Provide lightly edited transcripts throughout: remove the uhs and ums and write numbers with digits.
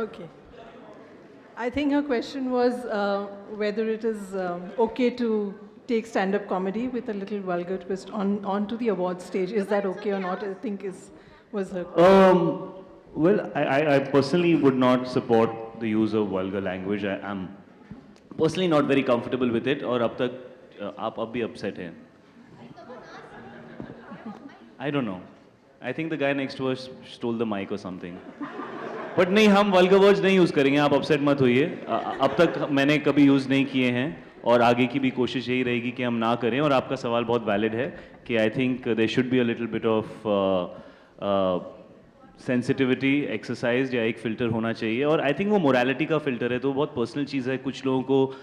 Okay. I think her question was whether it is okay to take stand-up comedy with a little vulgar twist onto the award stage. Is that okay or not? I think was her question. Well, I personally would not support the use of vulgar language. I am personally not very comfortable with it. और अब तक आप अब भी upset हैं. I don't know. I think the guy next to us stole the mic or something. But नहीं, हम vulgar words नहीं यूज़ करेंगे, आप अपसेट मत होइए. अब तक मैंने कभी यूज़ नहीं किए हैं और आगे की भी कोशिश यही रहेगी कि हम ना करें. और आपका सवाल बहुत वैलिड है कि I think there should be a little bit of sensitivity exercise या एक फ़िल्टर होना चाहिए. और आई थिंक वो मोरालिटी का फ़िल्टर है, तो बहुत पर्सनल चीज़ है. कुछ लोगों को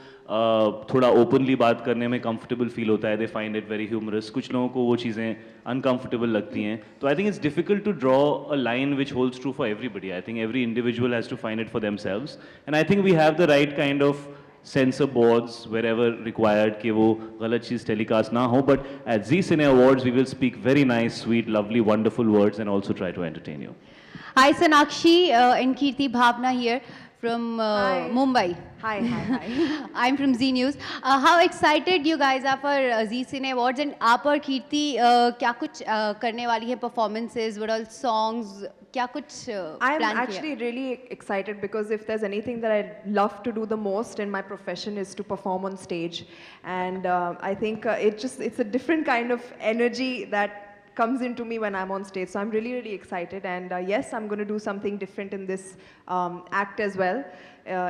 थोड़ा ओपनली बात करने में कंफर्टेबल फील होता है, they find it very humorous. कुछ लोगों को वो चीज़ें अनकंफर्टेबल लगती हैं. तो I think it's difficult to draw a line which holds true for everybody. I think every individual has to find it for themselves. And I think we have the right kind of censor boards wherever required कि वो गलत चीज़ telecast ना हो. But at Zee Cine Awards we will speak very nice, sweet, lovely, wonderful words and also try to entertain you. Hi Sonakshi and Kirti Bhavna here from Mumbai. Hi, hi, hi. I'm from Zee News. How excited you guys are for Zee Cine Awards, and आप और कीर्ति क्या कुछ करने वाली है, performances, what all songs, क्या कुछ I'm plan actually really excited because if there's anything that I love to do the most in my profession is to perform on stage, and I think it's a different kind of energy that comes into me when I'm on stage. So I'm really, really excited, and yes, I'm going to do something different in this act as well.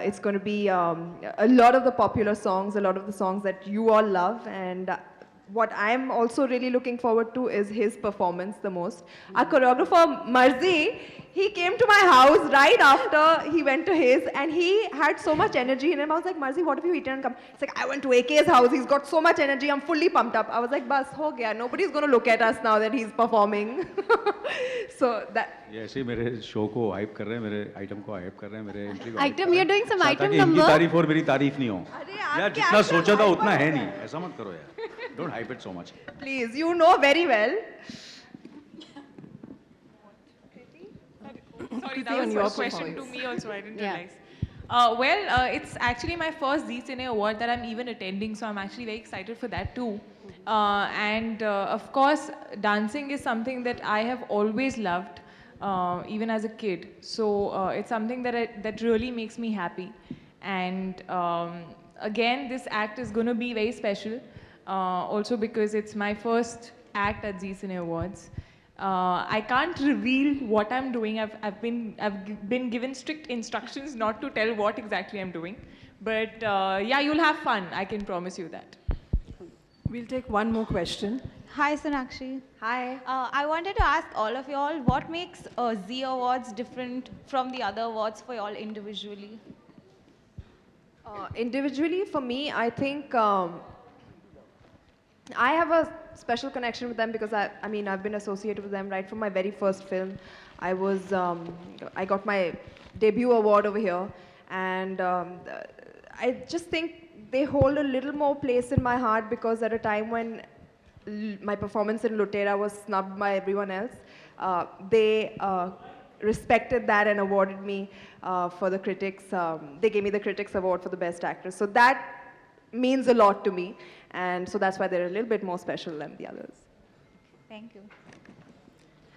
It's going to be a lot of the popular songs, a lot of the songs that you all love, and what I'm also really looking forward to is his performance the most. Our choreographer Marzi, he came to my house right after he went to his, and he had so much energy in him. I was like, Marzi, what have you eaten and come? He's like, I went to AK's house, he's got so much energy, I'm fully pumped up. I was like, bas, ho gaya, nobody's going to look at us now that he's performing. So that... ये ऐसे ही मेरे show को hype कर रहे हैं, मेरे item को hype कर रहे हैं, मेरे एंट्री को Item, you're doing some item ताकि इनकी number? तारीफ और मेरी तारीफ नहीं हो. अरे आप यार क्या जितना item सोचा था hype उतना कर है रहे नहीं, ऐसा मत करो यार. Don't hype it so much. Please, you know very well. Sorry, Kriti, that on was your a question to performance. me also, I didn't Yeah. realize. It's actually my first Zee Cine Award that I'm even attending, so I'm actually very excited for that too. Of course, dancing is something that I have always loved, even as a kid. So it's something that really makes me happy. And again, this act is going to be very special, also because it's my first act at Zee Cine Awards. I can't reveal what I'm doing. I've been given strict instructions not to tell what exactly I'm doing. But yeah, you'll have fun. I can promise you that. We'll take one more question. Hi Sonakshi. Hi. I wanted to ask all of you all, what makes Zee Awards different from the other awards for you all individually? Individually, for me, I think I have a special connection with them because I mean, I've been associated with them right from my very first film. I got my debut award over here, and I just think they hold a little more place in my heart because at a time when my performance in Lutera was snubbed by everyone else, they respected that and awarded me for the critics. They gave me the Critics Award for the Best Actress. So that means a lot to me. And so that's why they're a little bit more special than the others. Thank you.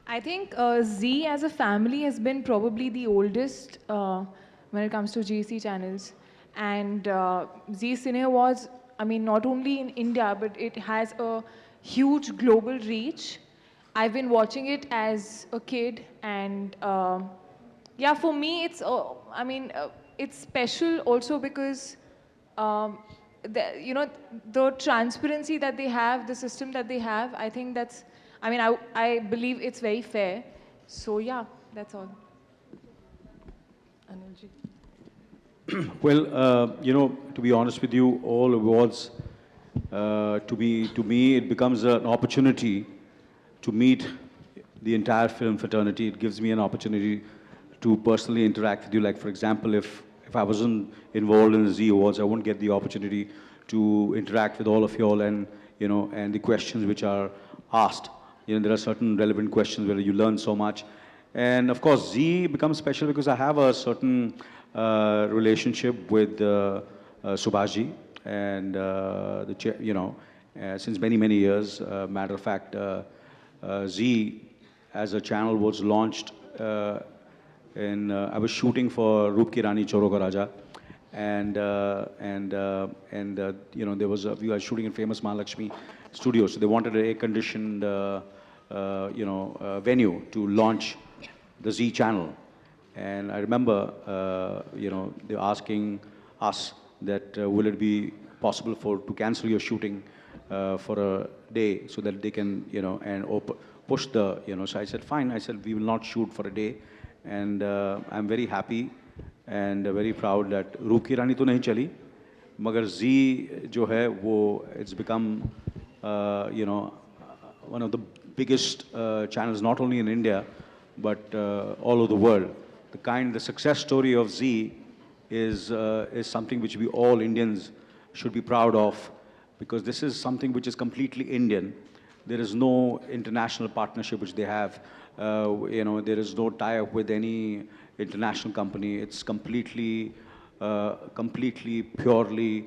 I think Zee as a family has been probably the oldest when it comes to GC channels. And Zee Cine Awards, I mean, not only in India, but it has a huge global reach. I've been watching it as a kid, and yeah, for me, it's special also because the transparency that they have, the system that they have. I think I believe it's very fair. So yeah, that's all. Anilji. Well, to be honest with you, all awards, to me, it becomes an opportunity to meet the entire film fraternity. It gives me an opportunity to personally interact with you. Like, for example, if I wasn't involved in the Zee Awards, I wouldn't get the opportunity to interact with all of you all and the questions which are asked. There are certain relevant questions where you learn so much. And of course, Z becomes special because I have a certain relationship with Subhaji and since many, many years. Matter of fact, Z as a channel was launched I was shooting for Roop Ki Rani Choro Ka Raja, and there was we were shooting in famous Mahalakshmi studio, so they wanted an air-conditioned venue to launch the Z channel. And I remember they were asking us that will it be possible to cancel your shooting for a day so that they can push the so I said fine. I said we will not shoot for a day, and I'm very happy and very proud that Roop Ki Rani to nahi chali, magar Z jo hai wo it's become one of the biggest channels not only in India but all over the world. The success story of Z is something which we all Indians should be proud of, because this is something which is completely Indian. There is no international partnership which they have. There is no tie-up with any international company. It's completely purely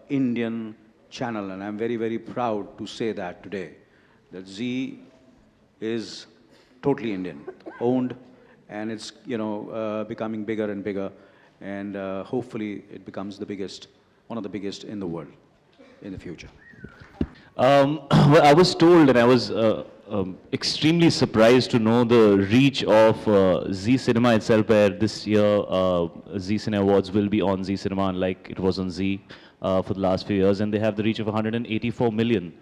Indian channel, and I'm very, very proud to say that today, that Z is totally Indian, owned, and it's becoming bigger and bigger, and hopefully it becomes one of the biggest in the world in the future. Well, I was told, and I was extremely surprised to know the reach of Z Cinema itself, where this year Z Cine Awards will be on Z Cinema, unlike it was on Z for the last few years, and they have the reach of 184 million.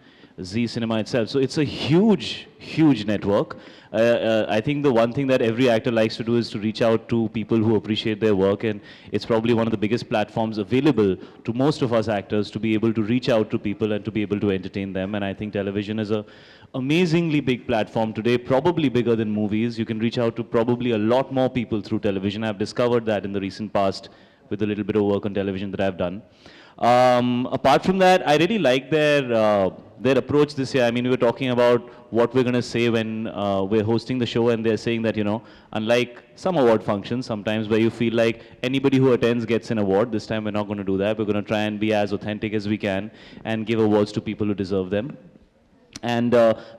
Z Cinema itself. So it's a huge, huge network. I think the one thing that every actor likes to do is to reach out to people who appreciate their work, and it's probably one of the biggest platforms available to most of us actors to be able to reach out to people and to be able to entertain them. And I think television is a amazingly big platform today, probably bigger than movies. You can reach out to probably a lot more people through television. I've discovered that in the recent past with a little bit of work on television that I've done. Apart from that, I really like their approach this year. I mean, we were talking about what we're going to say when we're hosting the show, and they're saying that, unlike some award functions sometimes where you feel like anybody who attends gets an award, this time we're not going to do that. We're going to try and be as authentic as we can and give awards to people who deserve them. And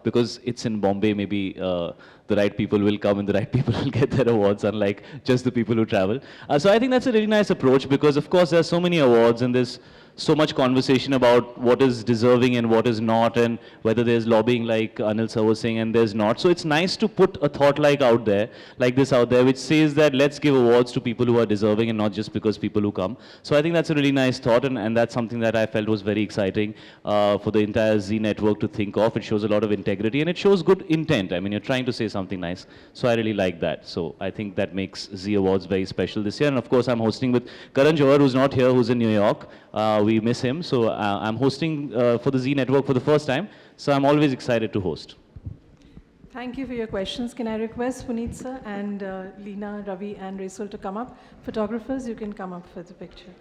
because it's in Bombay, maybe the right people will come and the right people will get their awards, unlike just the people who travel. So I think that's a really nice approach, because of course there are so many awards and there's so much conversation about what is deserving and what is not, and whether there's lobbying like Anil sir was saying and there's not. So it's nice to put a thought like this out there, which says that let's give awards to people who are deserving and not just because people who come. So I think that's a really nice thought, and that's something that I felt was very exciting for the entire Z network to think of. It shows a lot of integrity and it shows good intent. I mean, you're trying to say something nice. So I really like that. So I think that makes Z Awards very special this year. And of course, I'm hosting with Karan Johar, who's not here, who's in New York. We miss him. So I'm hosting for the Z Network for the first time. So I'm always excited to host. Thank you for your questions. Can I request Puneet sir and Leena, Ravi and Rasul to come up? Photographers, you can come up for the picture.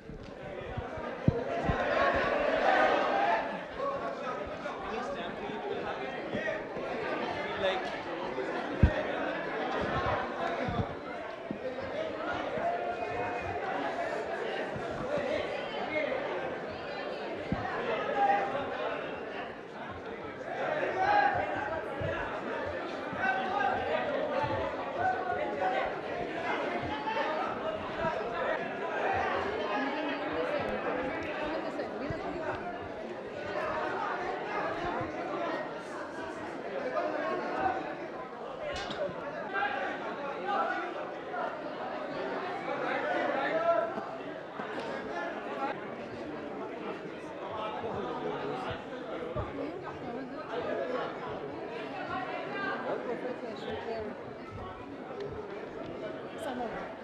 Some of them.